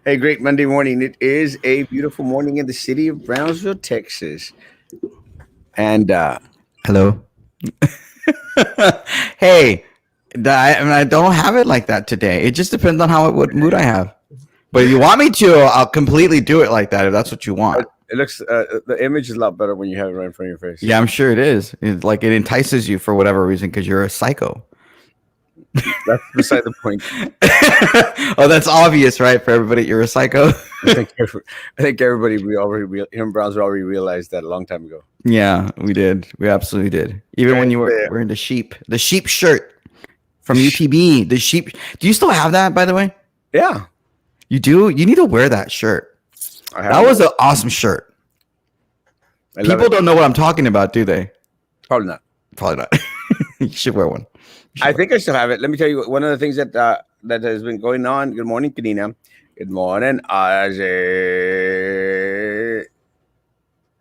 Hey, great Monday morning. It is a beautiful morning in the city of Brownsville, Texas. And Hello. Hey, I don't have it like that today. It just depends on what mood I have. But if you want me to, I'll completely do it like that if that's what you want. it looks, the image is a lot better when you have it right in front of your face. Yeah, I'm sure it is. It entices you for whatever reason because you're a psycho. That's beside the point. Oh, that's obvious, right? For everybody, you're a psycho. I think everybody, here in Brownsville already realized that a long time ago. Yeah, we did. We absolutely did. Even when you were wearing the sheep shirt from UTB, the sheep. Do you still have that, by the way? Yeah. You do? You need to wear that shirt. That was an awesome shirt. People don't know what I'm talking about, do they? Probably not. Probably not. You should wear one. I think I still have it. Let me tell you one of the things that that has been going on. Good morning, Kanina. Good morning, Ajay.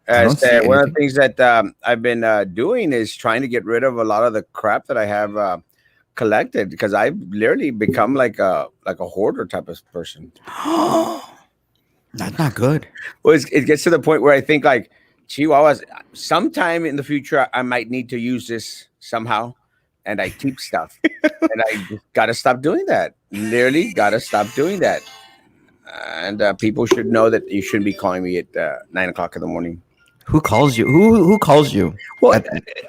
One of the things that I've been doing is trying to get rid of a lot of the crap that I have collected because I've literally become like a hoarder type of person. That's not good. Well, it gets to the point where I think like, Chihuahuas, sometime in the future I might need to use this somehow, and I keep stuff, and I just gotta stop doing that. Literally, gotta stop doing that. And people should know that you shouldn't be calling me at 9 o'clock in the morning. Who calls you? Who calls you? Well,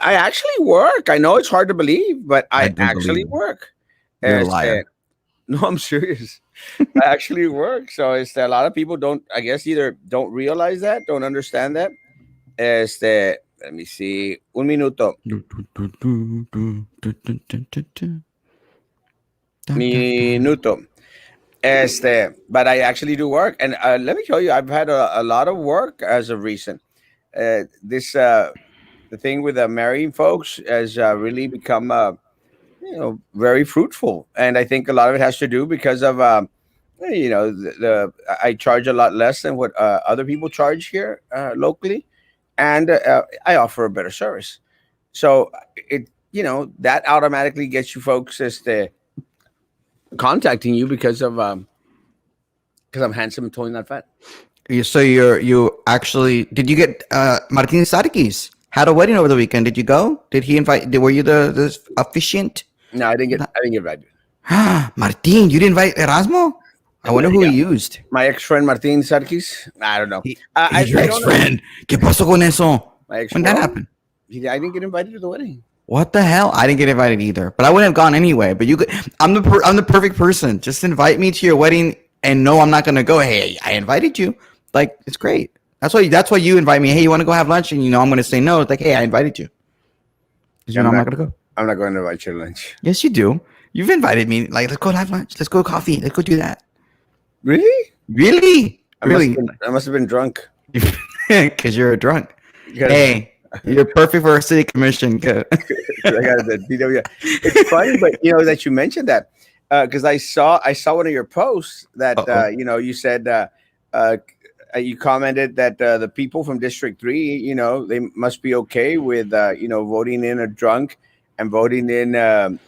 I actually work. I know it's hard to believe, but I actually work. You're a liar. No, I'm serious. I actually work. So it's that a lot of people don't, I guess, either don't realize that, don't understand that. Let me see. Un minuto. Minuto. But I actually do work, and let me tell you, I've had a lot of work as of recent. The thing with marrying folks has really become, very fruitful, and I think a lot of it has to do because of, I charge a lot less than what other people charge here locally, and I offer a better service. So that automatically gets you folks as the contacting you because I'm handsome and totally not fat. So you actually did you get Martin Sarkis had a wedding over the weekend? Did you go? Did he invite? Were you the officiant? No, I didn't get invited. Martin, you didn't invite Erasmo? I wonder who he used. My ex-friend Martin Sarkis. I don't know. He's your ex-friend. ¿Qué pasó con eso? When that happened? I didn't get invited to the wedding. What the hell? I didn't get invited either, but I wouldn't have gone anyway. But I'm the perfect person. Just invite me to your wedding, and no, I'm not gonna go. Hey, I invited you. Like, it's great. That's why you invite me. Hey, you want to go have lunch? And I'm gonna say no. It's like, hey, I invited you. I'm not gonna go. I'm not going to invite you to lunch. Yes, you do. You've invited me. Like, let's go have lunch. Let's go coffee. Let's go do that. Really? Really? I must have been drunk. Because you're a drunk. Hey. You're perfect for a city commission. It's funny, but that you mentioned that because I saw one of your posts that you said you commented that the people from District 3, they must be okay with voting in a drunk and voting in and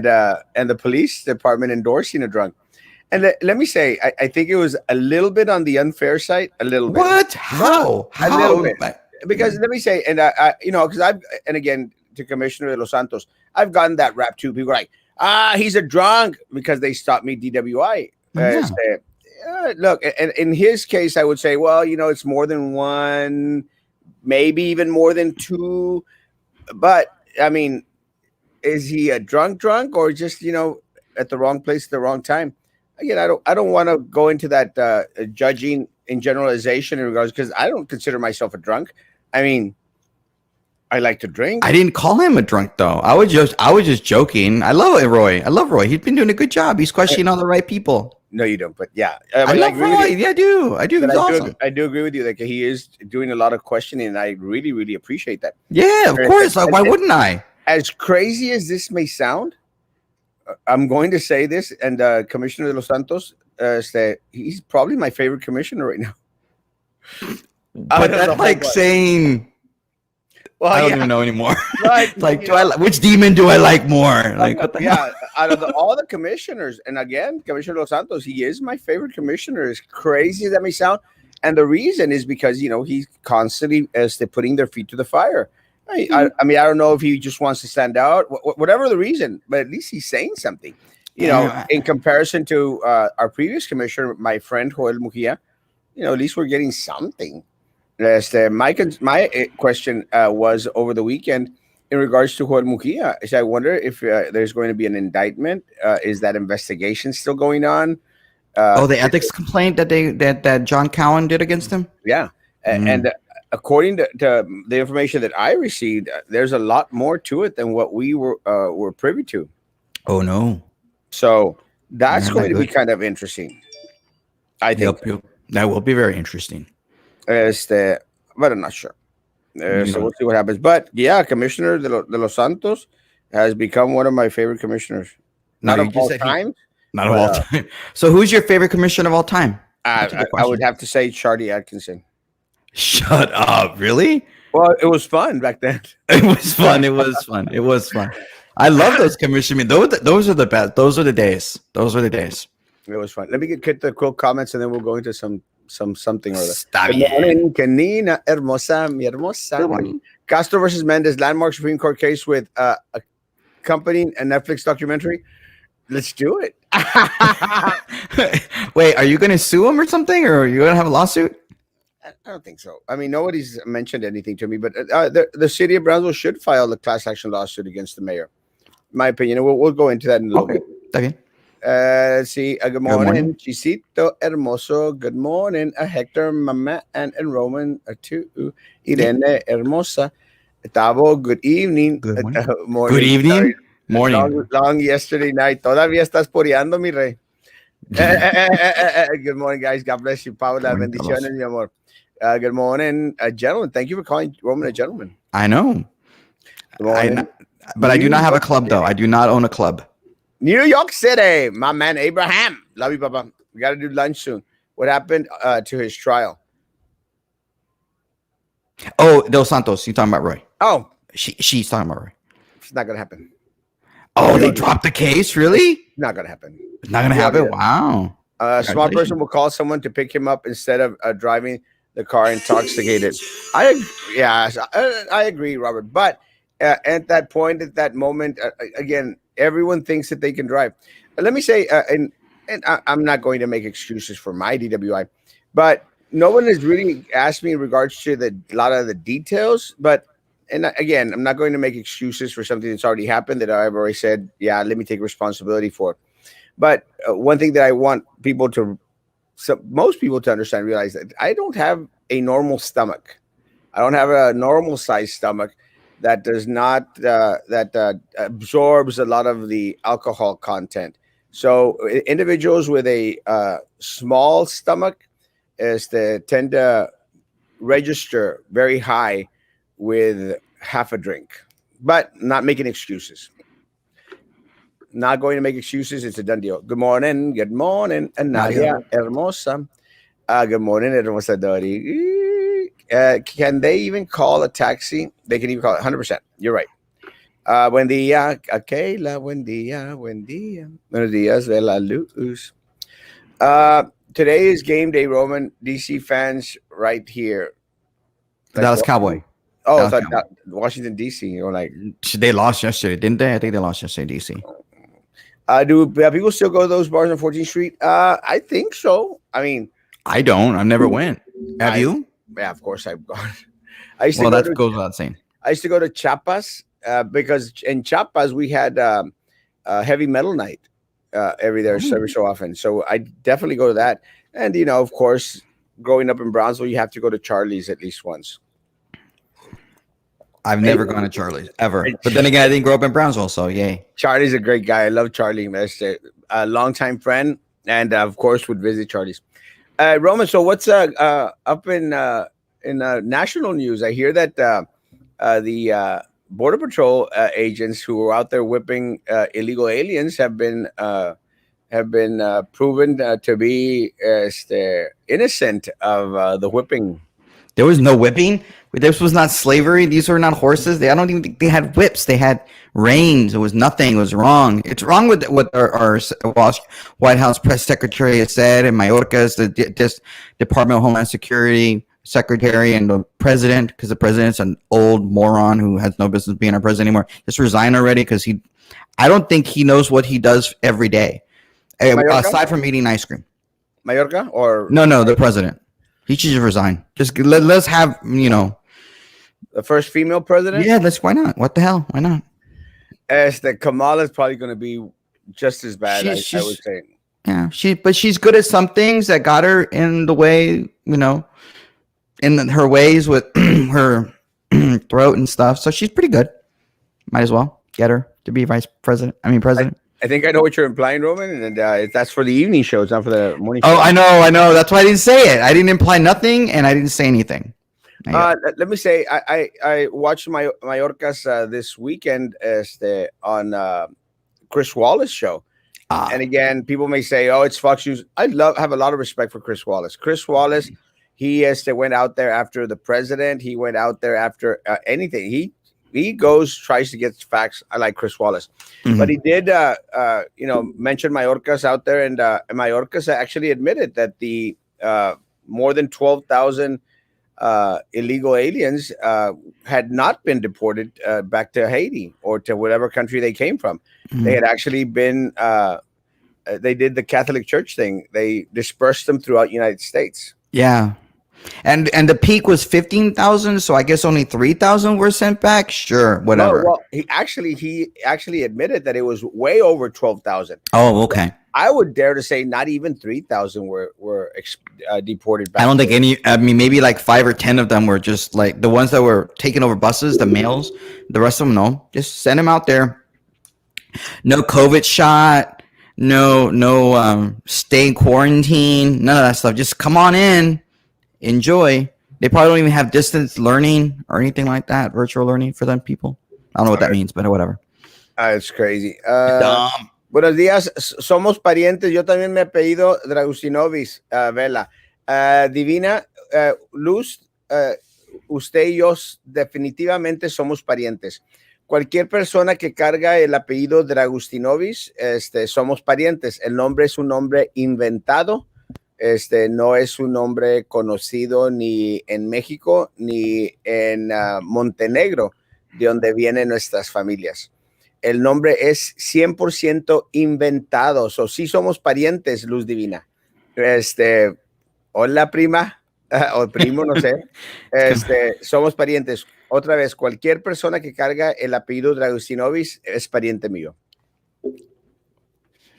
the police department endorsing a drunk. And let me say, I think it was a little bit on the unfair side. A little bit. What? How? A little bit. Because let me say, and because again, to Commissioner de los Santos, I've gotten that rap too. People are like, he's a drunk because they stopped me DWI. Look, and in his case, I would say, well, it's more than one, maybe even more than two. But I mean, is he a drunk or just at the wrong place at the wrong time? Again, I don't want to go into that judging in generalization in regards, because I don't consider myself a drunk. I mean, I like to drink. I didn't call him a drunk though. I was just joking. I love Roy. He's been doing a good job. He's questioning all the right people. No, you don't. But yeah, I love Roy. Yeah, I do. He's awesome. I do agree with you. Like, he is doing a lot of questioning, and I really, really appreciate that. Yeah, of course. Like, why wouldn't I? As crazy as this may sound, I'm going to say this, and Commissioner de los Santos, he's probably my favorite commissioner right now. But that's like saying Well, I don't yeah, even know anymore. like Like, which demon do I like more? Like, what the hell? yeah, out of all the commissioners, and again, Commissioner Los Santos, he is my favorite commissioner. As crazy as that may sound, and the reason is because he's constantly as they're putting their feet to the fire. I mean, I don't know if he just wants to stand out, whatever the reason, but at least he's saying something. In comparison to our previous commissioner, my friend Joel Mujia, at least we're getting something. My question was over the weekend in regards to Joel Mujia. Is I wonder if there's going to be an indictment. Is that investigation still going on? The ethics complaint that John Cowan did against him. Yeah, and according to the information that I received, there's a lot more to it than what we were privy to. Oh no! So that's going to be kind of interesting. I think that will be very interesting. But I'm not sure. So we'll see what happens. But yeah, Commissioner de los Santos has become one of my favorite commissioners. Not of all time. Not of all time. So who's your favorite commissioner of all time? I would have to say Charlie Atkinson. Shut up. Really? Well, it was fun back then. It was fun. It was fun. It was fun. I love those commissioners. I mean, those are the best. Those are the days. Those were the days. It was fun. Let me get the quick comments and then we'll go into something or other. Está bien. Canina hermosa, mi hermosa. Castro versus Mendez, landmark Supreme Court case with accompanying a Netflix documentary. Let's do it. Wait, are you going to sue him or something, or are you going to have a lawsuit? I don't think so. I mean, nobody's mentioned anything to me, but the city of Brownsville should file a class action lawsuit against the mayor. In my opinion, we'll go into that in a little bit. Okay. Let's see. Good morning, Chisito Hermoso. Good morning, Hector, Mama, and Roman, to Irene Hermosa. Tavo, good evening. Good morning. Morning. Good evening. Morning. Long yesterday night. Todavía estás poreando, mi rey. Good morning, guys. God bless you, Paula. Bendiciones, mi amor. Good morning, gentlemen. Thank you for calling Roman a gentleman. I know. But I do not have a club, though. I do not own a club. New York City, my man Abraham. Love you, Papa. We got to do lunch soon. What happened to his trial? Oh, Dos Santos. You're talking about Roy. Oh. She's talking about Roy. It's not going to happen. Oh, they dropped the case? Really? It's not going to happen. It's not going to happen? Wow. A smart person will call someone to pick him up instead of driving the car intoxicated. I agree, Robert. But at that point, at that moment, again, everyone thinks that they can drive. Let me say, and I'm not going to make excuses for my DWI, but no one has really asked me in regards to a lot of the details. And again, I'm not going to make excuses for something that's already happened that I've already said, yeah, let me take responsibility for. But one thing that I want most people to understand, realize that I don't have a normal stomach. I don't have a normal size stomach that does not that absorbs a lot of the alcohol content. So individuals with a small stomach tend to register very high with half a drink, but not making excuses. Not going to make excuses. It's a done deal. Good morning. Good morning. And Nadia Hermosa. Good morning, Hermosa Dori. Can they even call a taxi? They can even call it 100%. You're right. Buen día, Kayla. Buen día. Buen día. Buenos días de la luz. Today is game day, Roman. DC fans right here. Dallas Cowboy. Oh, I thought Washington, D.C. You're like, they lost yesterday, didn't they? I think they lost yesterday, D.C. Do people still go to those bars on 14th Street? I think so. I mean, I don't. I've never went. Have you? Yeah, of course I've gone. That goes without saying. I used to go to Chiapas because in Chiapas we had heavy metal night every so often. So I definitely go to that. And, of course, growing up in Brownsville, you have to go to Charlie's at least once. I've never gone to Charlie's ever, but then again, I didn't grow up in Brownsville, so yay. Charlie's a great guy. I love Charlie. That's a longtime friend, and of course, would visit Charlie's. Roman, so what's up in national news? I hear that the Border Patrol agents who were out there whipping illegal aliens have been proven to be innocent of the whipping. There was no whipping. This was not slavery. These were not horses. I don't even think they had whips. They had reins. It was nothing. It was wrong. It's wrong with what our White House press secretary has said, and Mayorkas, this Department of Homeland Security secretary, and the president, because the president's an old moron who has no business being our president anymore. Just resign already, because I don't think he knows what he does every day, aside from eating ice cream. Mayorga or no, the president. He should just resign. Just let's have the first female president. Yeah, why not? What the hell? Why not? Kamala is probably going to be just as bad. I would say. Yeah, she's good at some things that got her in the way. In her ways with her throat and stuff. So she's pretty good. Might as well get her to be president. I think I know what you're implying, Roman, and that's for the evening shows, not for the morning show. Oh, I know. That's why I didn't say it. I didn't imply nothing, and I didn't say anything. Let me say, I watched Mayorkas this weekend on Chris Wallace show. And again, people may say, "Oh, it's Fox News." I have a lot of respect for Chris Wallace. Chris Wallace, he went out there after the president. He went out there after anything. He tries to get facts. I like Chris Wallace, but he did, mention Mayorkas out there, and Mayorkas actually admitted that the more than 12,000 illegal aliens had not been deported back to Haiti or to whatever country they came from. They had actually been. They did the Catholic Church thing. They dispersed them throughout the United States. Yeah. And the peak was 15,000, so I guess only 3,000 were sent back. Sure, whatever. No, well, he actually admitted that it was way over 12,000. Oh, okay. I would dare to say not even 3,000 were deported back. I don't think any. I mean, maybe like 5 or 10 of them were just like the ones that were taking over buses, the males. The rest of them, no. Just send them out there. No COVID shot. No. Stay in quarantine. None of that stuff. Just come on in. Enjoy. They probably don't even have distance learning or anything like that, virtual learning for them people. I don't know what that means, but whatever. It's crazy. Buenos días, somos parientes. Yo también me apellido Dragustinovis, Vela. Divina, Luz, usted y yo definitivamente somos parientes. Cualquier persona que carga el apellido Dragustinovis, somos parientes. El nombre es un nombre inventado. No es un nombre conocido ni en México ni en Montenegro, de donde vienen nuestras familias. El nombre es 100% inventado. O sí somos parientes, Luz Divina. Hola, prima, o primo, no sé. Somos parientes. Otra vez, cualquier persona que carga el apellido Dragustinovis es pariente mío.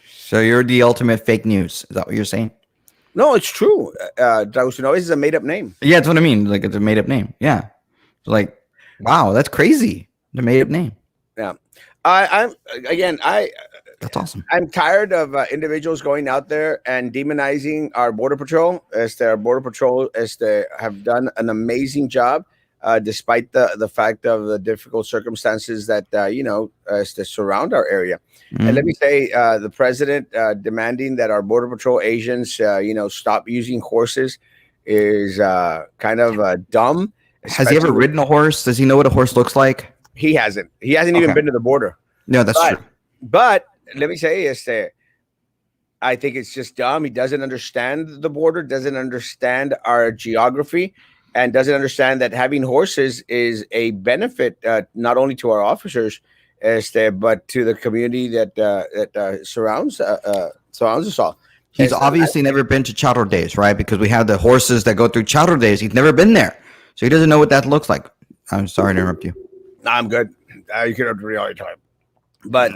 So you're the ultimate fake news. Is that what you're saying? No, it's true. Dragustinovis is a made-up name. Yeah, that's what I mean. Like, it's a made-up name. Yeah. Like, wow, that's crazy. The made-up name. Yeah. That's awesome. I'm tired of individuals going out there and demonizing our Border Patrol. Our Border Patrol have done an amazing job, despite the fact of the difficult circumstances that, surround our area. And let me say, the president demanding that our Border Patrol agents, stop using horses is kind of dumb. Has he ever ridden a horse? Does he know what a horse looks like? He hasn't. He hasn't even been to the border. No, that's true. But let me say, I think it's just dumb. He doesn't understand the border, doesn't understand our geography, and doesn't understand that having horses is a benefit not only to our officers, but to the community that surrounds us all. He's obviously never been to Charro Days, right? Because we have the horses that go through Charro Days. He's never been there, so he doesn't know what that looks like. I'm sorry to interrupt you. No, I'm good. You can interrupt me all the time. But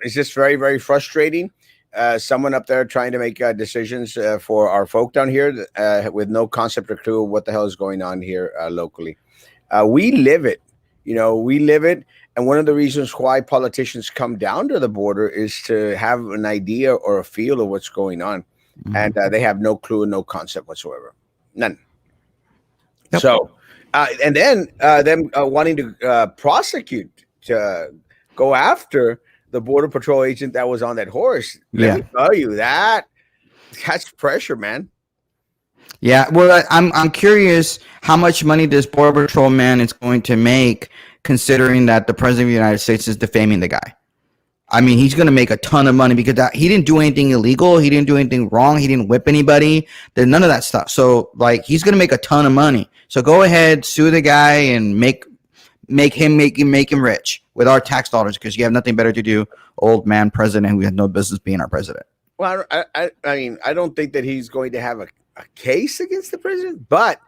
it's just very, very frustrating. Someone up there trying to make decisions for our folk down here with no concept or clue of what the hell is going on here locally. We live it. We live it. And one of the reasons why politicians come down to the border is to have an idea or a feel of what's going on. And they have no clue and no concept whatsoever. None. Yep. So, and then them wanting to prosecute, to go after the Border Patrol agent that was on that horse. Let me tell you, that's pressure, man. Yeah, well, I'm curious how much money this Border Patrol man is going to make, considering that the president of the United States is defaming the guy. I mean, he's going to make a ton of money because he didn't do anything illegal. He didn't do anything wrong. He didn't whip anybody. There's none of that stuff. So, like, he's going to make a ton of money. So go ahead, sue the guy, and make him rich with our tax dollars, because you have nothing better to do, old man president who has no business being our president. Well, I mean, I don't think that he's going to have a case against the president, but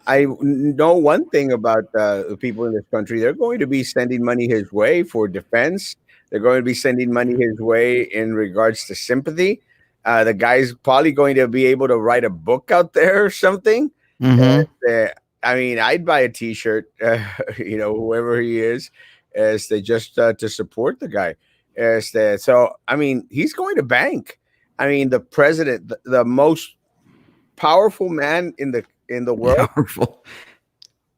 I know one thing about the people in this country. They're going to be sending money his way for defense. They're going to be sending money his way in regards to sympathy. The guy's probably going to be able to write a book out there or something. Mm-hmm. I mean, I'd buy a T-shirt, whoever he is, just to support the guy. So, I mean, he's going to bank. I mean, the president, the most powerful man in the world. Powerful.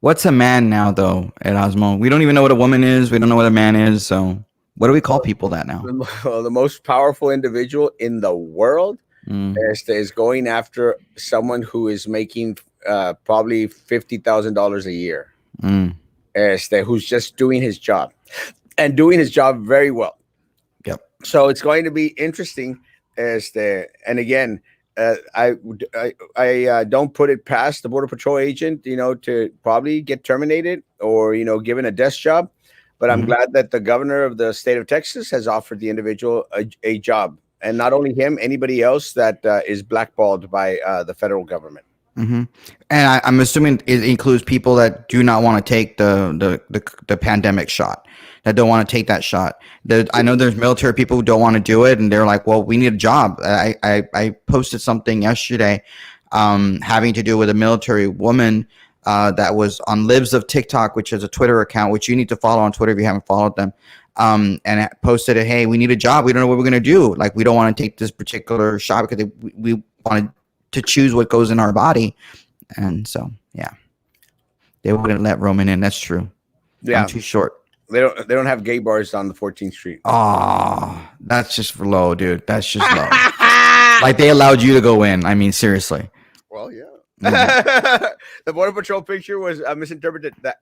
What's a man now, though, Erasmo? We don't even know what a woman is. We don't know what a man is. So, what do we call people that now? The most powerful individual in the world is going after someone who is making probably $50,000 a year. Who's just doing his job and doing his job very well. Yep. So it's going to be interesting. And again, I don't put it past the Border Patrol agent, to probably get terminated or, given a desk job. But I'm glad that the governor of the state of Texas has offered the individual a job. And not only him, anybody else that is blackballed by the federal government. Mm-hmm. And I'm assuming it includes people that do not want to take the pandemic shot, that don't want to take that shot. I know there's military people who don't want to do it, and they're like, well, we need a job. I posted something yesterday having to do with a military woman that was on Libs of TikTok, which is a Twitter account, which you need to follow on Twitter if you haven't followed them. And it posted it, hey, we need a job. We don't know what we're going to do. Like, we don't want to take this particular shot because we want to choose what goes in our body. And so, yeah, they wouldn't let Roman in. That's true. Yeah. I'm too short. They don't have gay bars on the 14th Street. Oh, that's just low, dude. That's just low. Like, they allowed you to go in. I mean, seriously. Well, yeah. Mm-hmm. The Border Patrol picture was misinterpreted. The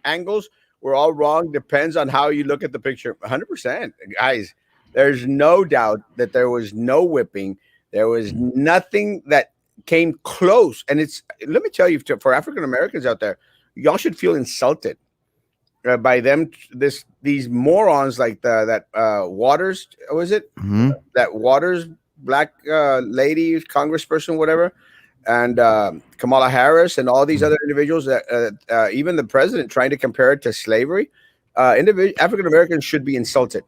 angles were all wrong. Depends on how you look at the picture. 100%. Guys, there's no doubt that there was no whipping. There was nothing that came close. And let me tell you, for African Americans out there, y'all should feel insulted by them. These morons like that Waters, was it? Mm-hmm. That Waters, black lady, congressperson, whatever, and Kamala Harris and all these other individuals that even the president trying to compare it to slavery. African Americans should be insulted.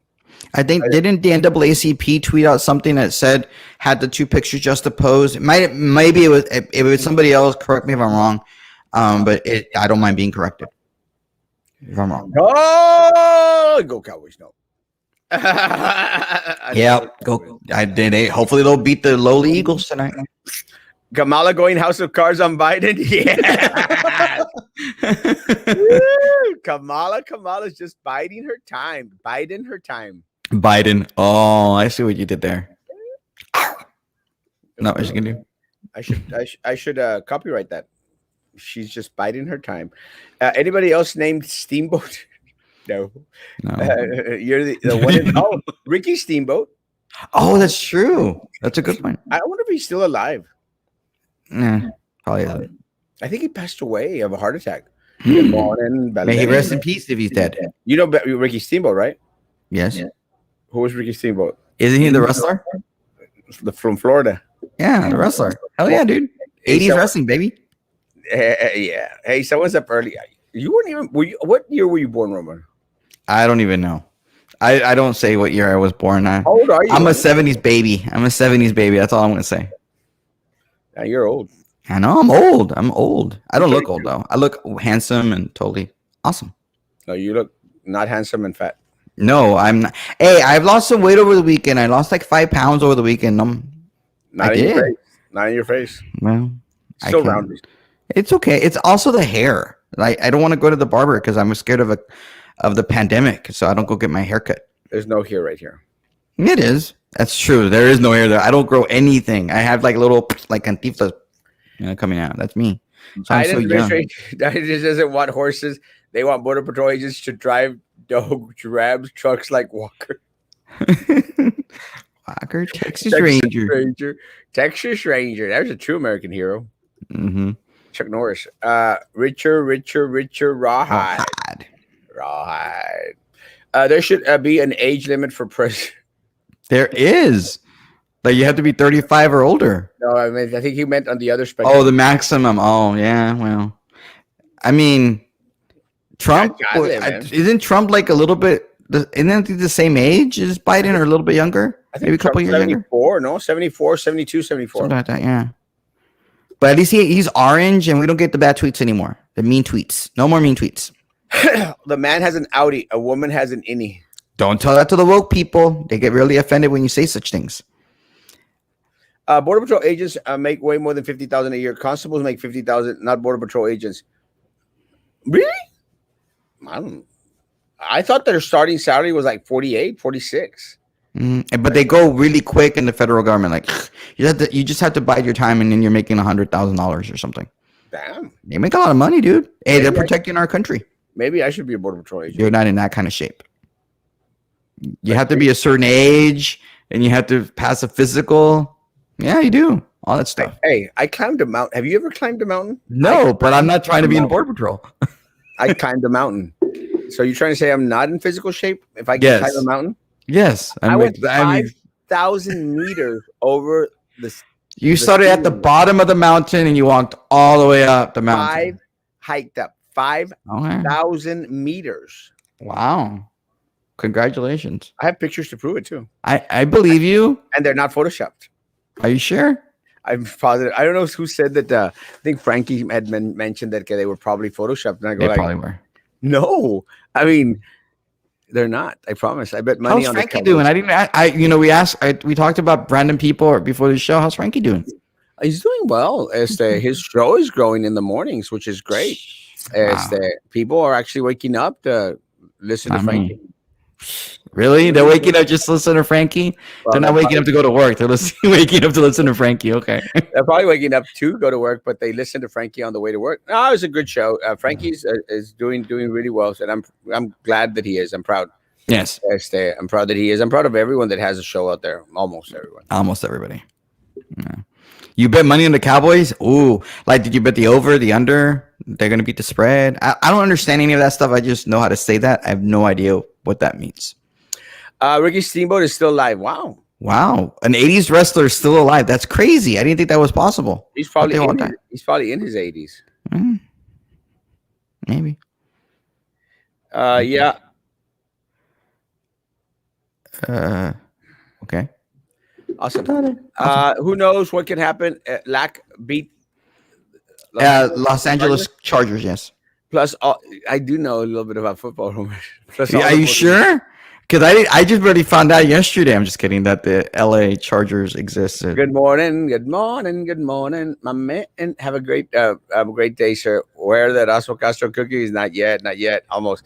I think didn't the NAACP tweet out something that said had the two pictures juxtaposed? Maybe it was somebody else. Correct me if I'm wrong, but I don't mind being corrected if I'm wrong. Oh, go Cowboys! No. Yeah, go. I did. Hopefully they'll beat the lowly Eagles tonight. Kamala going House of Cards on Biden. Yeah. Kamala's just biding her time. Biden. Oh, I see what you did there. No, what you gonna do? I should copyright that. She's just biding her time. Anybody else named Steamboat? No. You're the one. Ricky Steamboat. Oh, that's true. That's a good point. I wonder if he's still alive. Probably isn't. I think he passed away of a heart attack. May he rest in peace if he's dead. You know Ricky Steamboat, right? Yes. Yeah. Who was Ricky Steamboat? Isn't he the wrestler? From Florida. Yeah, the wrestler. Hell yeah, dude. 80s wrestling, baby. Yeah. Hey, someone's up early. You weren't even. What year were you born, Roman? I don't even know. I don't say what year I was born. How old are you? I'm a 70s baby. That's all I'm going to say. Now you're old. I know I'm old. I don't look old though. I look handsome and totally awesome. No, you look not handsome and fat. No, I'm not. Hey, I've lost some weight over the weekend. I lost like 5 pounds over the weekend. Not in your face. Well, still rounded. It's okay. It's also the hair. Like, I don't want to go to the barber because I'm scared of the pandemic. So I don't go get my hair cut. There's no hair right here. It is. That's true. There is no hair there. I don't grow anything. I have like little like cantiflas. coming out. That's me. So I'm Biden so young. administration just doesn't want horses. They want Border Patrol agents to drive dogs, Rams, trucks like Walker. Walker, Texas Ranger. Texas Ranger. That was a true American hero. Mm-hmm. Chuck Norris. Richer, Rawhide. There should be an age limit for president. There is. Like, you have to be 35 or older. No, I mean, I think he meant on the other spectrum. Oh, the maximum. Oh, yeah. Well, I mean, Trump, isn't Trump like a little bit, isn't he the same age as Biden or a little bit younger? I think maybe a couple years 74, younger? no? 74, 72, 74. Something like that, yeah. But at least he's orange and we don't get the bad tweets anymore. The mean tweets. No more mean tweets. The man has an Audi. A woman has an innie. Don't tell that to the woke people. They get really offended when you say such things. Border Patrol agents make way more than $50,000 a year. Constables make $50,000, not Border Patrol agents. Really? I thought their starting salary was like 48, 46. But they go really quick in the federal government. Like you just have to bide your time, and then you're making $100,000 or something. Damn, they make a lot of money, dude. Hey, they're protecting our country. Maybe I should be a Border Patrol agent. You're not in that kind of shape. You have to be a certain age, and you have to pass a physical. Yeah, you do. All that stuff. Hey, I climbed a mountain. Have you ever climbed a mountain? No, but I'm not trying to be in Border Patrol. I climbed a mountain. So you're trying to say I'm not in physical shape if I can climb a mountain? Yes. I went 5,000 meters over the. You started at the bottom of the mountain and you walked all the way up the mountain. Hiked up 5,000 meters. Wow. Congratulations. I have pictures to prove it too. I believe you. And they're not photoshopped. Are you sure? I'm positive. I don't know who said that. I think Frankie had mentioned that they were probably photoshopped. And I go, they probably were. No, I mean, they're not. I promise. I bet money. How's Frankie doing? We talked about random people before the show. How's Frankie doing? He's doing well. His show is growing in the mornings, which is great. People are actually waking up to listen to Frankie. Really? They're waking up just to listen to Frankie? Well, they're not waking up to go to work. They're waking up to listen to Frankie. Okay. They're probably waking up to go to work, but they listen to Frankie on the way to work. No, it was a good show. Frankie's is doing really well, and I'm glad that he is. I'm proud. Yes. I'm proud that he is. I'm proud of everyone that has a show out there. Almost everyone. Almost everybody. Yeah. You bet money on the Cowboys? Ooh. Like, did you bet the over, the under? They're going to beat the spread? I don't understand any of that stuff. I just know how to say that. I have no idea what that means. Ricky Steamboat is still alive. Wow. An 80s wrestler is still alive. That's crazy. I didn't think that was possible. He's probably in his 80s. Maybe. Yeah. Okay. Awesome. Who knows what can happen? Lack beat Los Angeles Chargers, yes. Plus, I do know a little bit about football. Are you sure? Because I just really found out yesterday. I'm just kidding that the LA Chargers existed. Good morning, my man. Have a great day, sir. Where the Erasmo Castro cookies? Not yet. Almost.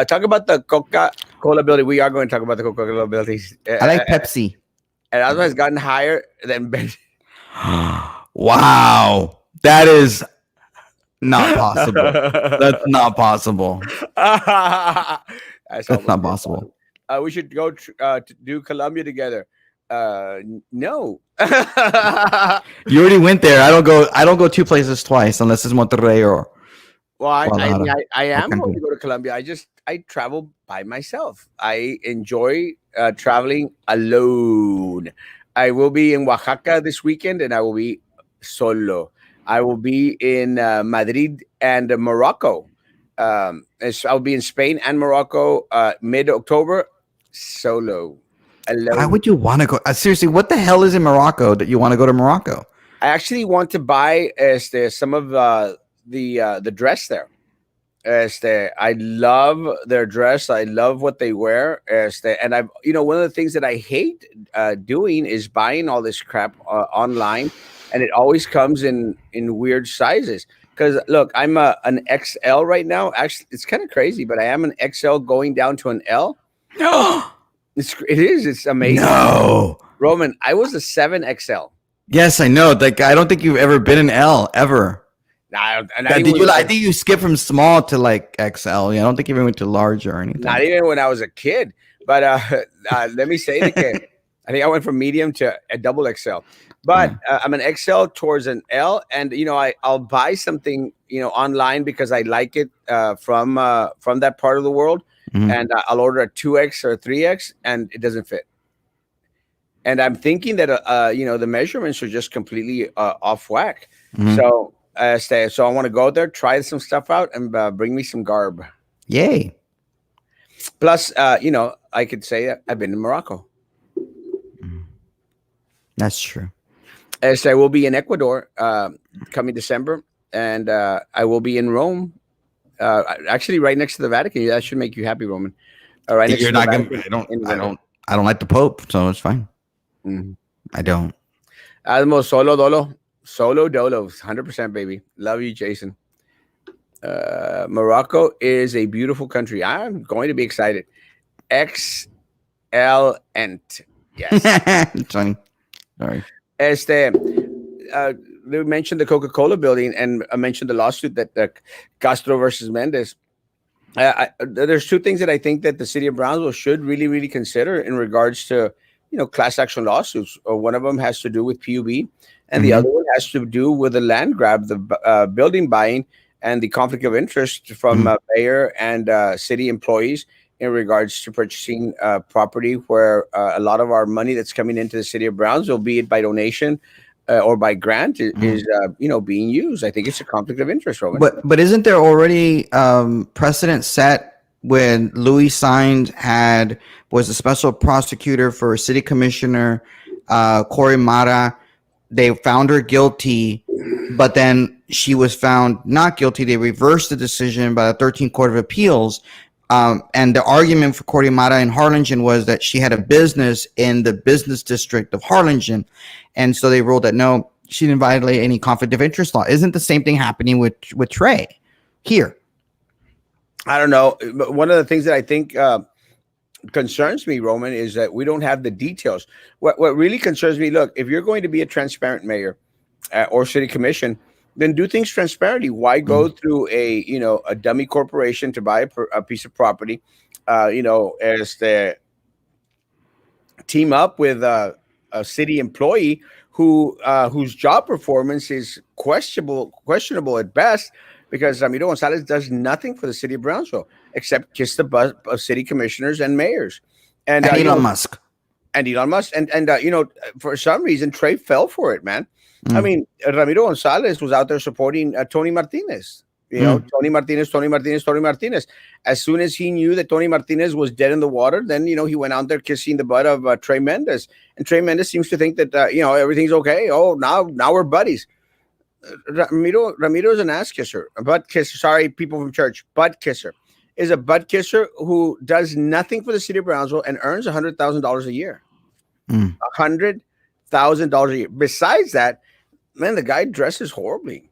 Talk about the Coca-Cola ability. We are going to talk about the Coca-Cola abilities. I like Pepsi. And Erasmo has gotten higher than Ben. Wow, that is not possible. That's not possible. That's not possible. We should go to do Colombia together. No. You already went there. I don't go two places twice unless it's Monterrey or. Well, I am going to go to Colombia. I travel by myself. I enjoy traveling alone. I will be in Oaxaca this weekend, and I will be solo. I will be in Madrid and Morocco. I'll be in Spain and Morocco mid-October. Solo. Alone. Why would you want to go? Seriously, what the hell is in Morocco that you want to go to Morocco? I actually want to buy some of the dress there. I love their dress. I love what they wear. And I've one of the things that I hate doing is buying all this crap online, and it always comes in weird sizes. Because look, I'm an XL right now. Actually, it's kind of crazy, but I am an XL going down to an L. No, it is. It's amazing. No, Roman, I was a 7XL. Yes, I know. Like, I don't think you've ever been an L ever. Nah, I think you skipped from small to like XL. Yeah, I don't think you even went to large or anything. not even when I was a kid. But let me say it again. I think I went from medium to a double XL. But I'm an XL towards an L, and I'll buy something online because I like it from that part of the world, and I'll order a 2X or a 3X, and it doesn't fit. And I'm thinking that the measurements are just completely off whack. So so I want to go there, try some stuff out, and bring me some garb. Yay! Plus, I could say that I've been in Morocco. That's true. So I will be in Ecuador coming December, and I will be in Rome. Actually, right next to the Vatican. That should make you happy, Roman. Right next You're to the not gonna. Vatican I don't like the Pope, so it's fine. Mm-hmm. I don't. Almo solo dolo, 100%, baby. Love you, Jason. Morocco is a beautiful country. I'm going to be excited. Excellent. Yes. It's funny. Sorry. They mentioned the Coca-Cola building, and I mentioned the lawsuit that Castro versus Mendez. There's two things that I think that the city of Brownsville should really, really consider in regards to class action lawsuits. One of them has to do with PUB, and the other one has to do with the land grab, the building buying, and the conflict of interest from mayor and city employees in regards to purchasing property where a lot of our money that's coming into the city of Brownsville, be it by donation or by grant, is being used. I think it's a conflict of interest, Roman. But isn't there already precedent set when Louis Saenz was a special prosecutor for city commissioner Corey Mara? They found her guilty, but then she was found not guilty. They reversed the decision by the 13th Court of Appeals. And the argument for Corey Mara in Harlingen was that she had a business in the business district of Harlingen. And so they ruled that no, she didn't violate any conflict of interest law. Isn't the same thing happening with Trey here? I don't know. But one of the things that I think concerns me, Roman, is that we don't have the details. What really concerns me, look, if you're going to be a transparent mayor or city commission, then do things transparently. Why go through a dummy corporation to buy a piece of property, as the team up with a city employee whose job performance is questionable at best, because Ramiro Gonzalez does nothing for the city of Brownsville except kiss the butt of city commissioners and mayors, and Elon Musk, and for some reason Trey fell for it, man. I mean, Ramiro Gonzalez was out there supporting Tony Martinez. Tony Martinez. As soon as he knew that Tony Martinez was dead in the water, then he went out there kissing the butt of Trey Mendez, and Trey Mendez seems to think that everything's okay. Oh, now we're buddies. Ramiro is an ass kisser, a butt kisser. Sorry, people from church, butt kisser is a butt kisser who does nothing for the city of Brownsville and earns $100,000 a year. $100,000 a year. Besides that, man, the guy dresses horribly.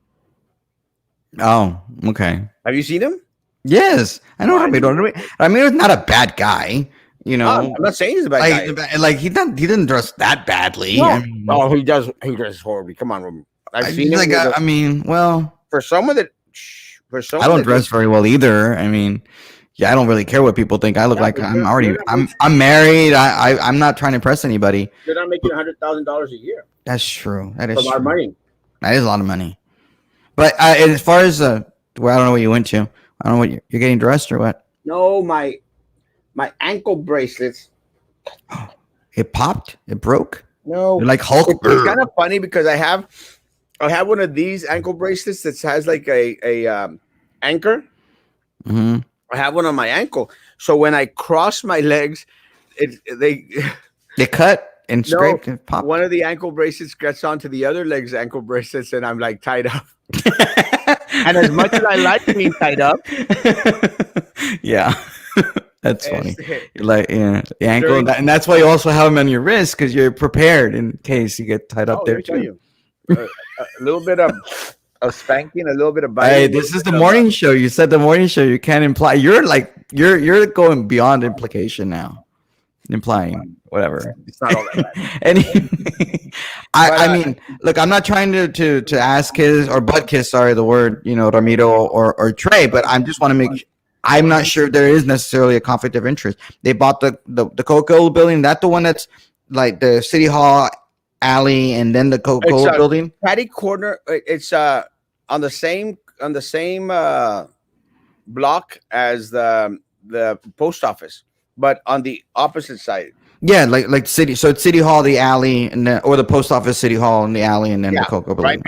Oh, okay. Have you seen him? Yes, I know Ramiro. Ramiro's not a bad guy. I'm not saying he's a bad guy. Like he didn't dress that badly. No. He does. He dresses horribly. Come on, I've seen him. For someone that I don't dress very well either. I mean, I don't really care what people think. I look like I'm married. I'm not trying to impress anybody. You're not making $100,000 a year. That's true. That is a lot of money. That is a lot of money. But as far as I don't know what you went to. I don't know what you're getting dressed or what. No, my ankle bracelets. It popped. It broke. No, you're like Hulk. It's kind of funny because I have one of these ankle bracelets that has like a anchor. I have one on my ankle, so when I cross my legs, they cut and scraped and popped. One of the ankle bracelets gets onto the other leg's ankle bracelets, and I'm like tied up. And as much as I like being tied up, yeah, that's funny. The ankle, and that's why you also have them on your wrist, because you're prepared in case you get tied up there too. A little bit of spanking, a little bit of biting. Hey, this is the morning show. You said the morning show. You can't imply. You're going beyond implication now. implying whatever. It's not all that bad. Any, But, I mean, look, I'm not trying to ask his or butt kiss, sorry, the word, Ramiro or Trey, but I just want to make. I'm not sure there is necessarily a conflict of interest. They bought the Coca-Cola building. That the one that's like the City Hall alley and then the Coca-Cola building. Patty Corner. It's on the same block as the post office, but on the opposite side. Yeah, like city. So it's City Hall, the alley, and then, or the post office, City Hall, and the alley, and then the Coca building.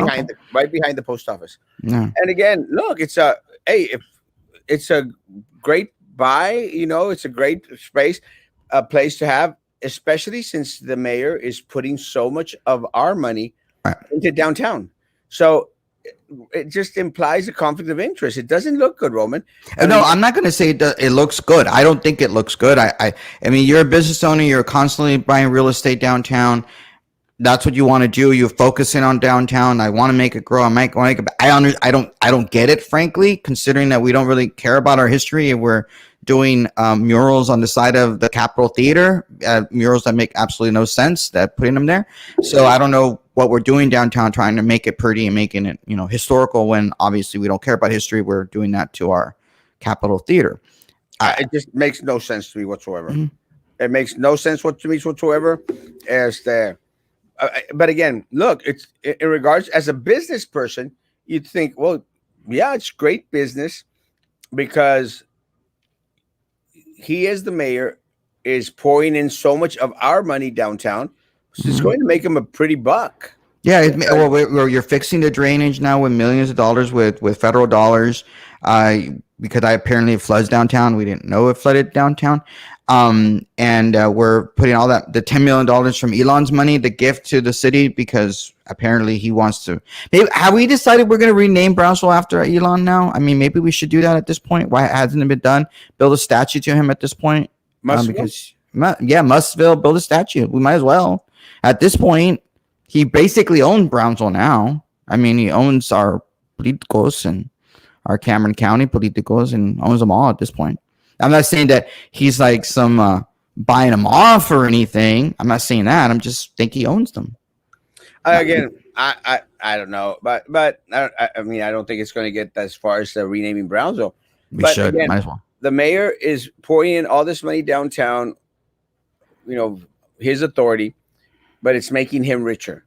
Right behind the post office. Yeah. And again, look, it's it's a great buy. It's a great space, a place to have, especially since the mayor is putting so much of our money into downtown. So it just implies a conflict of interest. It doesn't look good, Roman. No, I'm not going to say it looks good. I don't think it looks good. I mean, you're a business owner. You're constantly buying real estate downtown. That's what you want to do. You're focusing on downtown. I want to make it grow. I don't get it, frankly, considering that we don't really care about our history and we're doing murals on the side of the Capitol Theater, murals that make absolutely no sense, that putting them there. So I don't know what we're doing downtown, trying to make it pretty and making it, historical, when obviously we don't care about history. We're doing that to our Capitol Theater. It just makes no sense to me whatsoever. Mm-hmm. It makes no sense to me whatsoever. But again, look, it's in regards as a business person, you'd think, well, yeah, it's great business because he, as the mayor, is pouring in so much of our money downtown. So it's going to make him a pretty buck. Yeah, you're fixing the drainage now with millions of dollars with federal dollars, because apparently it floods downtown. We didn't know it flooded downtown. And we're putting all that, the $10 million from Elon's money, the gift to the city, because apparently he wants to. Maybe, have we decided we're going to rename Brownsville after Elon now? I mean, maybe we should do that at this point. Why hasn't it been done? Build a statue to him at this point? Mustville, build a statue. We might as well. At this point, he basically owns Brownsville now. I mean, he owns our politicos and our Cameron County politicos and owns them all at this point. I'm not saying that he's like some buying them off or anything. I'm not saying that. I'm just think he owns them. Again, I don't know, but I mean, I don't think it's going to get as far as renaming Brownsville. Might as well. The mayor is pouring in all this money downtown, his authority, but it's making him richer.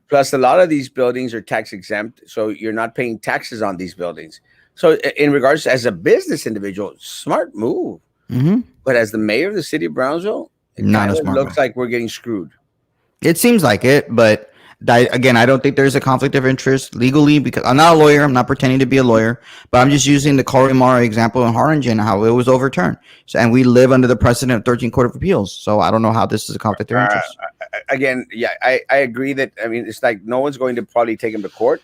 Plus, a lot of these buildings are tax exempt, so you're not paying taxes on these buildings. So in regards to, as a business individual, smart move. Mm-hmm. But as the mayor of the city of Brownsville, it looks like we're getting screwed. It seems like it, but again, I don't think there's a conflict of interest legally, because I'm not a lawyer. I'm not pretending to be a lawyer, but I'm just using the Corey Mara example in Harlingen, how it was overturned. So, and we live under the precedent of 13 Court of Appeals. So I don't know how this is a conflict of interest. Again, yeah, I agree that, I mean, it's like no one's going to probably take him to court.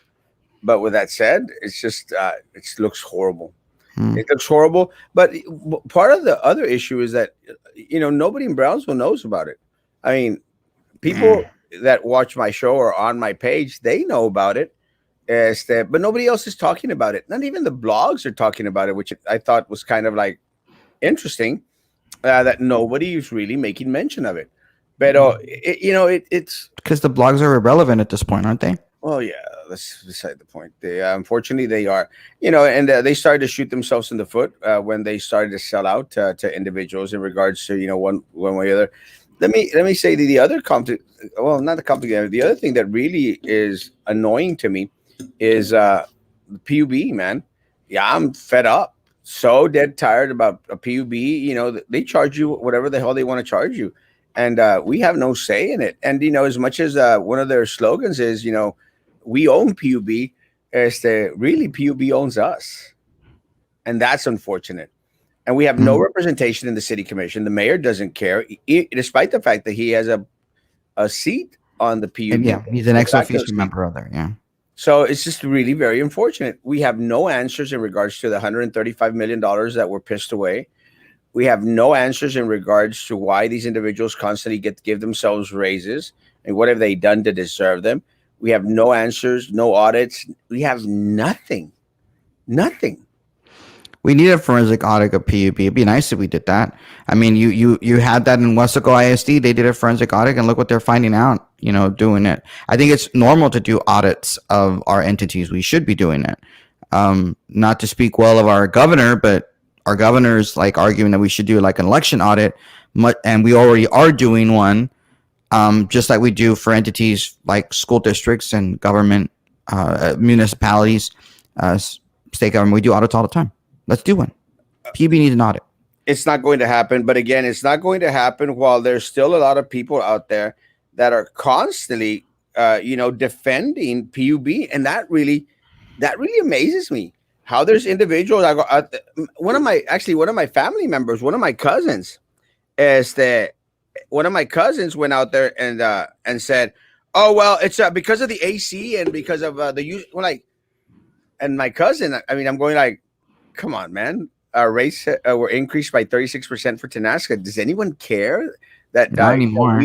But with that said, it's just, it looks horrible. It looks horrible. But part of the other issue is that, nobody in Brownsville knows about it. I mean, people that watch my show or on my page, they know about it. But nobody else is talking about it. Not even the blogs are talking about it, which I thought was kind of like interesting, that nobody is really making mention of it. But, it's because the blogs are irrelevant at this point, aren't they? Well, yeah, that's beside the point. Unfortunately, they are, and they started to shoot themselves in the foot when they started to sell out to individuals in regards to, one way or the other. Let me say the other not the conflict. The other thing that really is annoying to me is PUB, man. Yeah, I'm fed up. So dead tired about a PUB. They charge you whatever the hell they want to charge you. And we have no say in it. And, as much as one of their slogans is, we own PUB, really PUB owns us. And that's unfortunate. And we have no representation in the city commission. The mayor doesn't care, despite the fact that he has a seat on the PUB. Yeah, he's an ex officio member of there, yeah. So it's just really very unfortunate. We have no answers in regards to the $135 million that were pissed away. We have no answers in regards to why these individuals constantly give themselves raises and what have they done to deserve them. We have no answers, no audits. We have nothing. We need a forensic audit of PUB. It'd be nice if we did that. I mean, you had that in Wesco ISD. They did a forensic audit, and look what they're finding out. Doing it. I think it's normal to do audits of our entities. We should be doing it. Not to speak well of our governor, but our governor's like arguing that we should do like an election audit, and we already are doing one. Just like we do for entities like school districts and government, municipalities, state government. We do audits all the time. Let's do one. PUB needs an audit. It's not going to happen. But again, it's not going to happen while there's still a lot of people out there that are constantly, defending PUB. And that really amazes me. How there's individuals. One of my family members, one of my cousins, one of my cousins went out there and said, "Oh well, it's because of the AC and because of the use." And my cousin, I mean, I'm going like, "Come on, man! Our rates were increased by 36% for Tenasca. Does anyone care that Not anymore.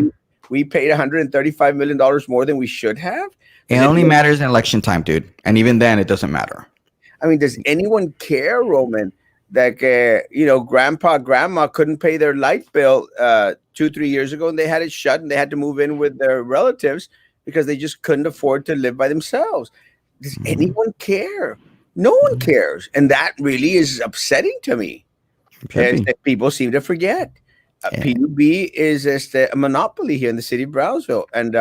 We paid $135 million more than we should have?" It only matters in election time, dude. And even then, it doesn't matter. I mean, does anyone care, Roman, that grandpa, grandma couldn't pay their light bill 2-3 years ago, and they had it shut, and they had to move in with their relatives because they just couldn't afford to live by themselves? Does anyone care? No one cares, and that really is upsetting to me. That people seem to forget. PUB is a monopoly here in the city of Brownsville, and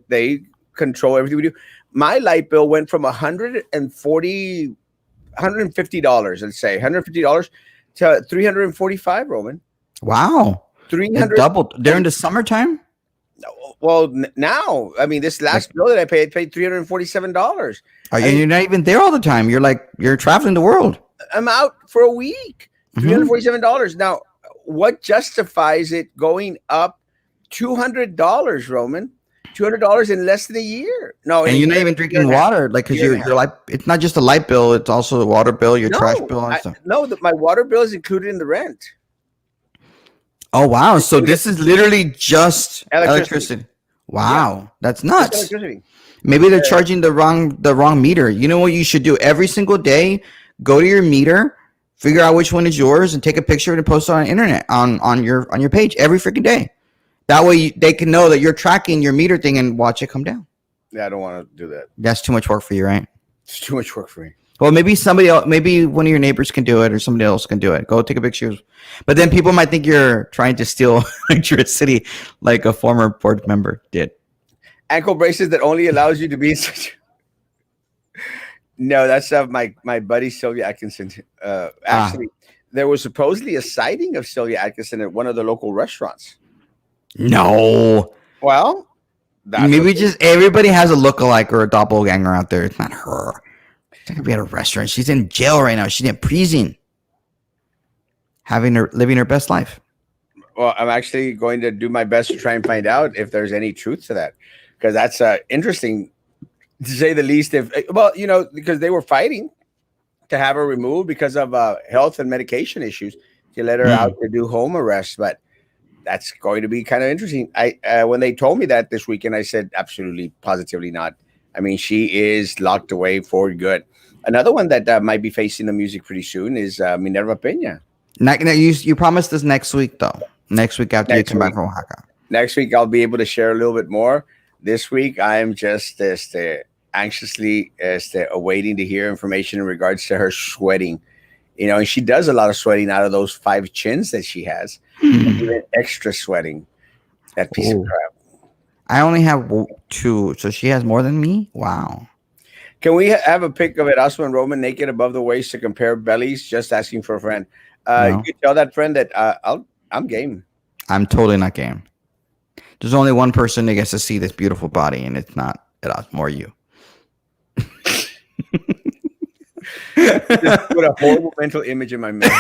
they control everything we do. My light bill went from $150, let's say $150 to $345. Roman, wow, 300 doubled during the summertime. Well, now, I mean, this last bill that I paid $347. You're not even there all the time. You're traveling the world. I'm out for a week. $347. Now, what justifies it going up $200, Roman? $200 in less than a year. No, and you're not even drinking water, because you're like, it's not just a light bill; it's also the water bill, your trash bill, and stuff. No, my water bill is included in the rent. Oh wow! So this is literally just electricity. Wow, yeah. That's nuts. Maybe they're charging the wrong meter. You know what you should do? Every single day, go to your meter, figure out which one is yours, and take a picture and post it on the internet on your page every freaking day. That way they can know that you're tracking your meter thing and watch it come down. Yeah, I don't want to do that. That's too much work for you, right? It's too much work for me. Well, maybe somebody else, maybe one of your neighbors can do it, or somebody else can do it. Go take a picture. But then people might think you're trying to steal electricity, like a former board member did. Ankle braces that only allows you to be in such. No, that's my buddy Sylvia Atkinson. Actually, there was supposedly a sighting of Sylvia Atkinson at one of the local restaurants. No. Well, maybe just everybody has a lookalike or a doppelganger out there. It's not her. She's not gonna be at a restaurant. She's in jail right now. She's in prison, living her best life. Well, I'm actually going to do my best to try and find out if there's any truth to that, because that's interesting, to say the least. Because they were fighting to have her removed because of health and medication issues. To let her out to do home arrest, but that's going to be kind of interesting. When they told me that this weekend, I said absolutely, positively not. I mean, she is locked away for good. Another one that might be facing the music pretty soon is Minerva Peña. You promised us next week, though. Next week after you come back from Oaxaca. Next week, I'll be able to share a little bit more. This week, I am just anxiously awaiting to hear information in regards to her sweating. And she does a lot of sweating out of those 5 chins that she has. Even extra sweating. That piece of crap. I only have 2, so she has more than me? Wow. Can we have a pic of Erasmo and Roman naked above the waist to compare bellies? Just asking for a friend. No. You tell that friend that I'm game. I'm totally not game. There's only one person that gets to see this beautiful body, and it's not Erasmo or you. Just put a horrible mental image in my mind.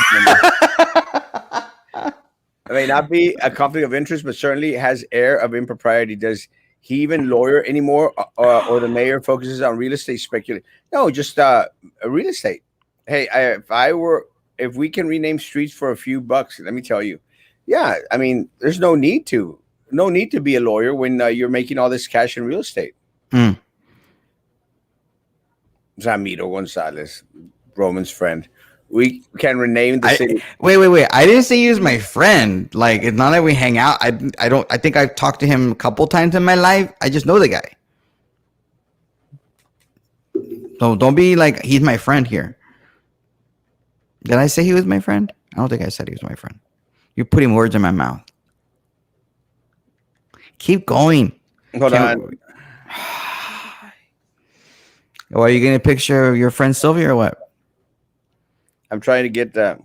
It may not be a conflict of interest, but certainly has air of impropriety. Does he even lawyer anymore, or the mayor focuses on real estate speculation? No, just real estate. Hey, if we can rename streets for a few bucks, let me tell you. Yeah, I mean, there's no need to be a lawyer when you're making all this cash in real estate. Ramiro Gonzalez, Roman's friend. We can rename the city. Wait. I didn't say he was my friend. Like, it's not that we hang out. I don't. I think I've talked to him a couple times in my life. I just know the guy. So don't be like he's my friend here. Did I say he was my friend? I don't think I said he was my friend. You're putting words in my mouth. Keep going. Hold on. Oh, are you getting a picture of your friend Sylvia or what? I'm trying to get trying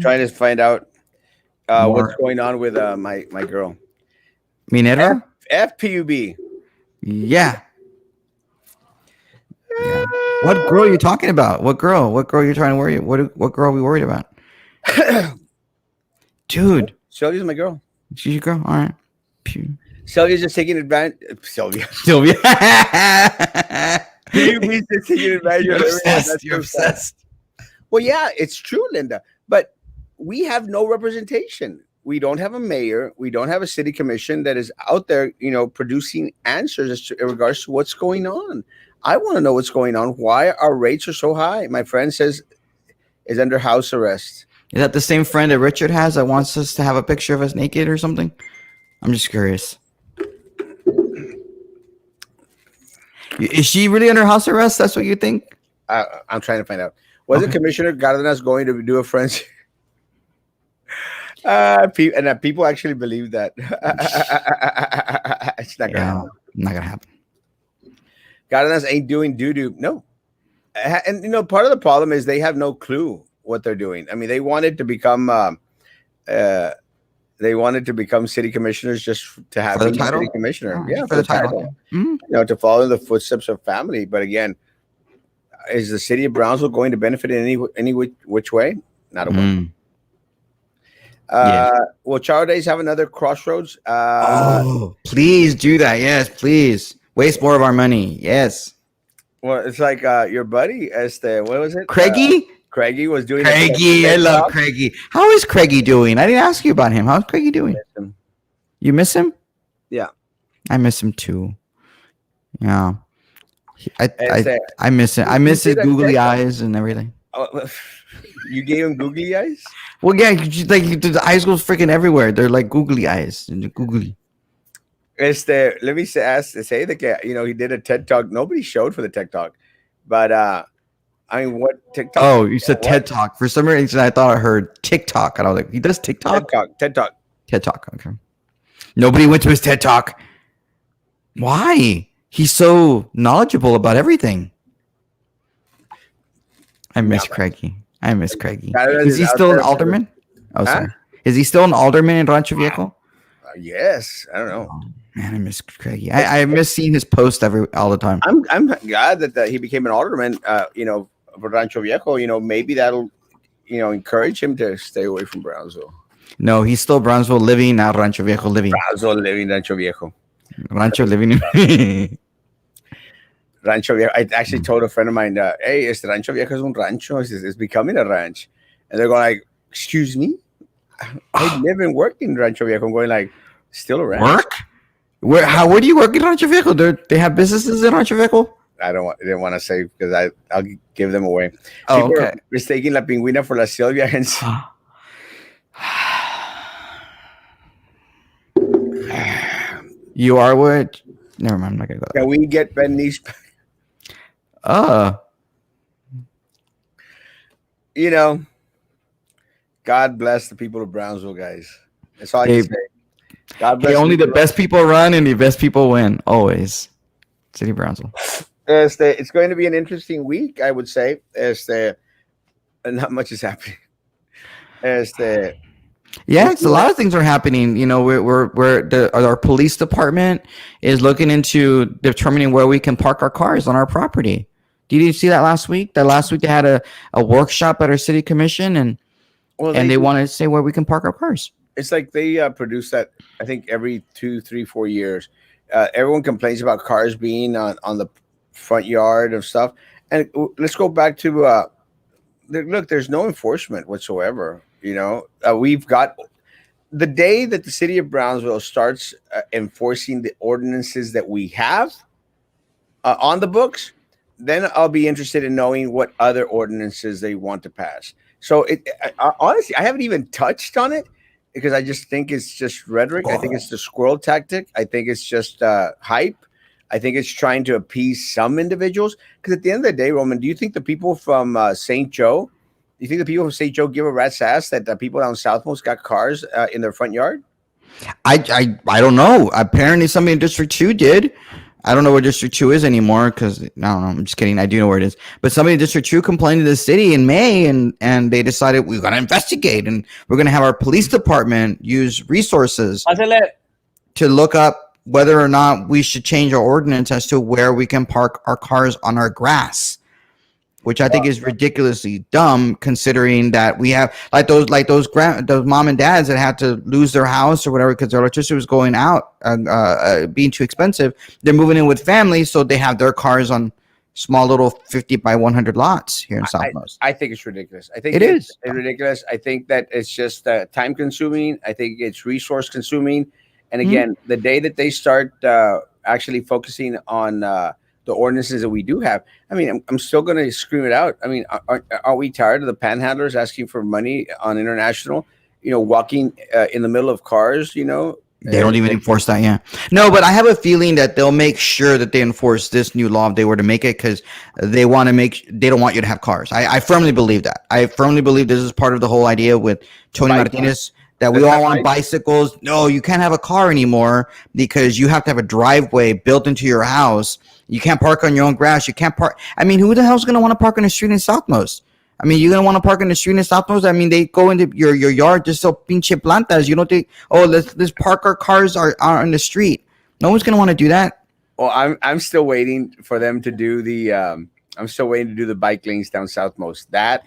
to find out what's going on with my girl. Minerva? FPUB. Yeah. What girl are you talking about? What girl? What girl are you trying to worry? What girl are we worried about? Dude. Sylvia's my girl. She's your girl? All right. Sylvia's just taking advantage. Sylvia. PUB's just taking advantage. You're obsessed. Well, yeah, it's true, Linda. But we have no representation. We don't have a mayor. We don't have a city commission that is out there, producing answers in regards to what's going on. I want to know what's going on. Why our rates are so high? My friend says is under house arrest. Is that the same friend that Richard has that wants us to have a picture of us naked or something? I'm just curious. Is she really under house arrest? That's what you think? I'm trying to find out. Wasn't Commissioner Cárdenas going to do a friend's? And people actually believe that. It's not gonna happen. Cárdenas ain't doing doo-doo. No. And part of the problem is they have no clue what they're doing. I mean, they wanted to become city commissioners just to have a city commissioner. Yeah, for the title. Mm-hmm. To follow in the footsteps of family. But again, is the city of Brownsville going to benefit in any which way? Not a one. Will Charo Days have another crossroads? Please do that. Yes, please. Waste more of our money. Yes. Well, it's like your buddy, what was it? Craigie? Craigie was doing Craigie. I love Craigie. How is Craigie doing? I didn't ask you about him. How's Craigie doing? You miss him? Yeah. I miss him too. Yeah. I miss him. I miss his googly eyes and everything. You gave him googly eyes? Well, yeah, like the eyes go freaking everywhere. They're like googly eyes and googly. Let me say that he did a TED Talk. Nobody showed for the TED Talk, but I mean, what TikTok? Oh, you said TED Talk. For some reason, I thought I heard TikTok, and I was like, he does TikTok. TED Talk. Okay. Nobody went to his TED Talk. Why? He's so knowledgeable about everything. I miss Craigie. Is he still an alderman? Oh, sorry. Is he still an alderman in Rancho Viejo? Yes. I don't know. Oh, man, I miss Craigie. I miss seeing his post all the time. I'm glad that he became an alderman. For Rancho Viejo. Maybe that'll encourage him to stay away from Brownsville. No, he's still Brownsville living, not Rancho Viejo living. Brownsville living, Rancho Viejo. Rancho living. Rancho Viejo. I actually told a friend of mine, hey, Rancho Viejo es un rancho. It's becoming a ranch. And they're going like, excuse me? I live and work in Rancho Viejo. I'm going like, still a ranch. Work? Where do you work in Rancho Viejo? They have businesses in Rancho Viejo? I didn't want to say because I'll give them away. Oh, People okay. are mistaking La Pingüina for La Silvia. You are what? Never mind. I'm not gonna go there. Can we get Ben Niche? God bless the people of Brownsville, guys. That's all I can say. God bless. Only the best people run and the best people win. Always. City of Brownsville. It's going to be an interesting week, I would say. Not much is happening. It's a lot of things are happening. Our police department is looking into determining where we can park our cars on our property. Did you see that last week? That last week they had a workshop at our city commission and they wanted to say where we can park our cars. It's like they produce that, I think, every 2, 3, 4 years. Everyone complains about cars being on the front yard of stuff. And let's go back to look, there's no enforcement whatsoever. We've got the day that the city of Brownsville starts enforcing the ordinances that we have on the books, then I'll be interested in knowing what other ordinances they want to pass. So honestly, I haven't even touched on it because I just think it's just rhetoric. I think it's the squirrel tactic. I think it's just hype. I think it's trying to appease some individuals. Because at the end of the day, Roman, do you think the people from St. Joe, you think the people from St. Joe give a rat's ass that the people down southmost got cars in their front yard? I don't know. Apparently, somebody in District 2 did. I don't know where District 2 is anymore because I don't know. I'm just kidding. I do know where it is. But somebody in District 2 complained to the city in May, and they decided we're going to investigate and we're going to have our police department use resources to look up whether or not we should change our ordinance as to where we can park our cars on our grass, which I think is ridiculously dumb, considering that we have those mom and dads that had to lose their house or whatever because their electricity was going out, being too expensive. They're moving in with families, so they have their cars on small little 50 by 100 lots here in Southmost. I think it's ridiculous. I think it's ridiculous. I think that it's just time consuming. I think it's resource consuming. And again, the day that they start actually focusing on the ordinances that we do have, I mean, I'm still going to scream it out. I mean, are we tired of the panhandlers asking for money on international, walking in the middle of cars, They don't even enforce that, yeah. No, but I have a feeling that they'll make sure that they enforce this new law if they were to make it because they don't want you to have cars. I firmly believe that. I firmly believe this is part of the whole idea with Tony Martinez. That we all want bicycles. No, you can't have a car anymore because you have to have a driveway built into your house. You can't park on your own grass. You can't park. I mean, who the hell's going to want to park on the street in Southmost? I mean, you're going to want to park on the street in Southmost? I mean, they go into your yard just so pinche plantas. You don't think, let's park our cars are on the street. No one's going to want to do that. Well, I'm still waiting for them to do the bike lanes down Southmost. That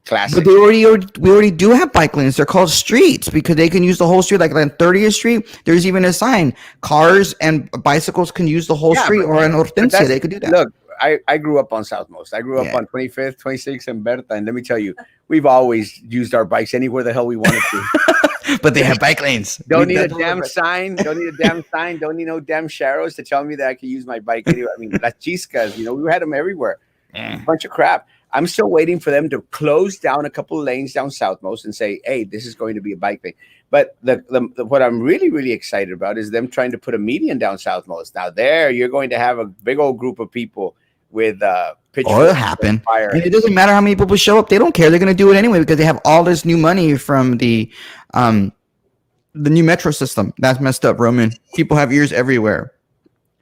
classic. But we already do have bike lanes. They're called streets because they can use the whole street. Like on 30th Street, there's even a sign: cars and bicycles can use the whole street. Or in Hortensia, they could do that. Look, I grew up on Southmost. I grew up on 25th, 26th, and Berta. And let me tell you, we've always used our bikes anywhere the hell we wanted to. But they have bike lanes. Don't need a damn sign. Don't need a damn sign. Don't need no damn sharrows to tell me that I can use my bike anywhere. I mean, las chiscas, we had them everywhere. A bunch of crap. I'm still waiting for them to close down a couple of lanes down Southmost and say, hey, this is going to be a bike lane. But what I'm really, really excited about is them trying to put a median down Southmost. Now there, you're going to have a big old group of people with pitchforks. It'll happen. And it doesn't matter how many people show up. They don't care. They're going to do it anyway because they have all this new money from the new metro system. That's messed up, Roman. People have ears everywhere.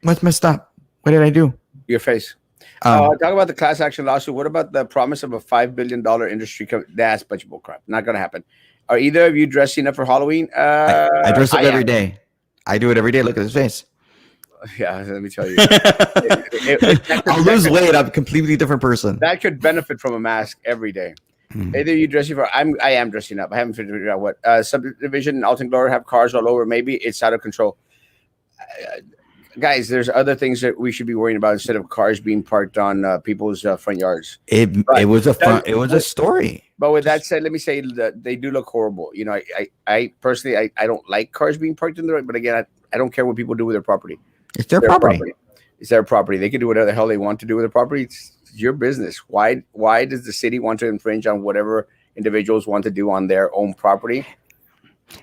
What's messed up? What did I do? Your face. Talk about the class action lawsuit. What about the promise of a $5 billion industry? That's bunch of bull crap. Not going to happen. Are either of you dressing up for Halloween? I dress up every day. I do it every day. Look at his face. Yeah, let me tell you. I'll lose weight. I'm a completely different person. That could benefit from a mask every day. Either you dressing for, I am dressing up. I haven't figured out what. Subdivision and Alton Glory have cars all over. Maybe it's out of control. Guys, there's other things that we should be worrying about instead of cars being parked on people's front yards. It was a story. But with that said, let me say that they do look horrible. I personally, I don't like cars being parked in the road. But again, I don't care what people do with their property. It's their property. It's their property. They can do whatever the hell they want to do with their property. It's your business. Why does the city want to infringe on whatever individuals want to do on their own property?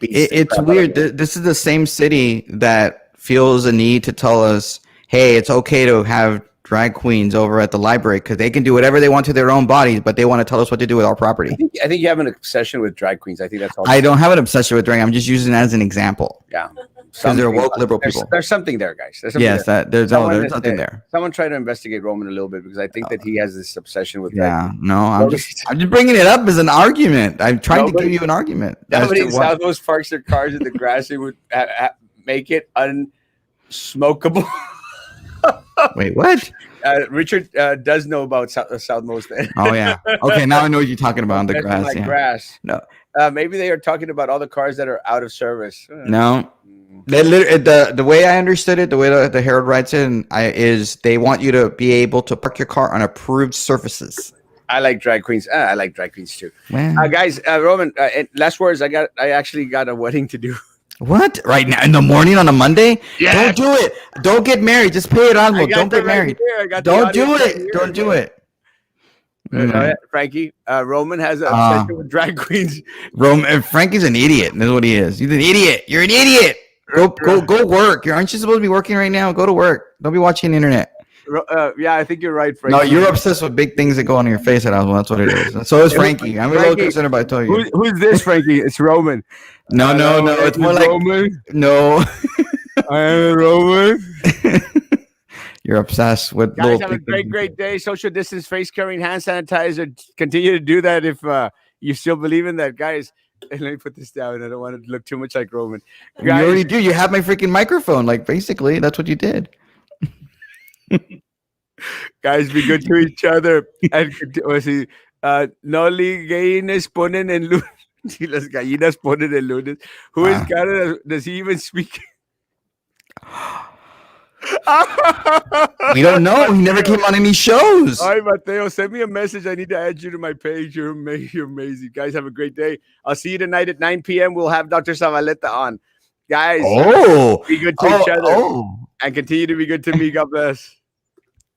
It's weird. This is the same city that feels a need to tell us, hey, it's okay to have drag queens over at the library because they can do whatever they want to their own bodies, but they want to tell us what to do with our property. I think you have an obsession with drag queens. I think that's all. I don't have an obsession with drag. I'm just using it as an example. Yeah. Because they're woke liberal people. There's something there, guys. There's something there. Someone try to investigate Roman a little bit because I think that he has this obsession with drag. I'm just bringing it up as an argument. I'm trying to give you an argument. Nobody in Southmost parks their cars in the grass. It would make it unsmokable. Wait, what? Richard does know about Southmost. Oh yeah. Okay, now I know what you're talking about on the grass. Like grass. No. Maybe they are talking about all the cars that are out of service. No. The way I understood it, the way the Herald writes it, is they want you to be able to park your car on approved surfaces. I like drag queens. I like drag queens too. Guys, Roman, last words. I actually got a wedding to do. What? Right now in the morning on a Monday? Yes. Don't do it. Don't get married. Just pay Erasmo. Don't get married. Don't do it. Don't do it. Frankie, Roman has an obsession with drag queens. Frankie's an idiot. That's what he is. He's an idiot. You're an idiot. Go work. Aren't you supposed to be working right now? Go to work. Don't be watching the internet. Yeah, I think you're right, Frankie. No, you're obsessed with big things that go on your face, Erasmo. That's what it is. And so is Frankie. I'm a little concerned, but I told you. Who's this, Frankie? It's Roman. No. It's more like Roman. No. I am Roman. You're obsessed with. Guys, have a great day. Social distance, face covering, hand sanitizer. Continue to do that if you still believe in that, guys. Let me put this down. I don't want to look too much like Roman. Guys, you already do. You have my freaking microphone. Like, basically, that's what you did. Guys, be good to each other. And no gallinas ponen en lunes. Si las gallinas ponen en lunes. Who is Canada? Does he even speak? We don't know. He never came on any shows. All right, Mateo, send me a message. I need to add you to my page. You're amazing. Guys, have a great day. I'll see you tonight at 9 p.m. We'll have Dr. Zavaleta on. Guys, be good to each other. And continue to be good to me. God bless.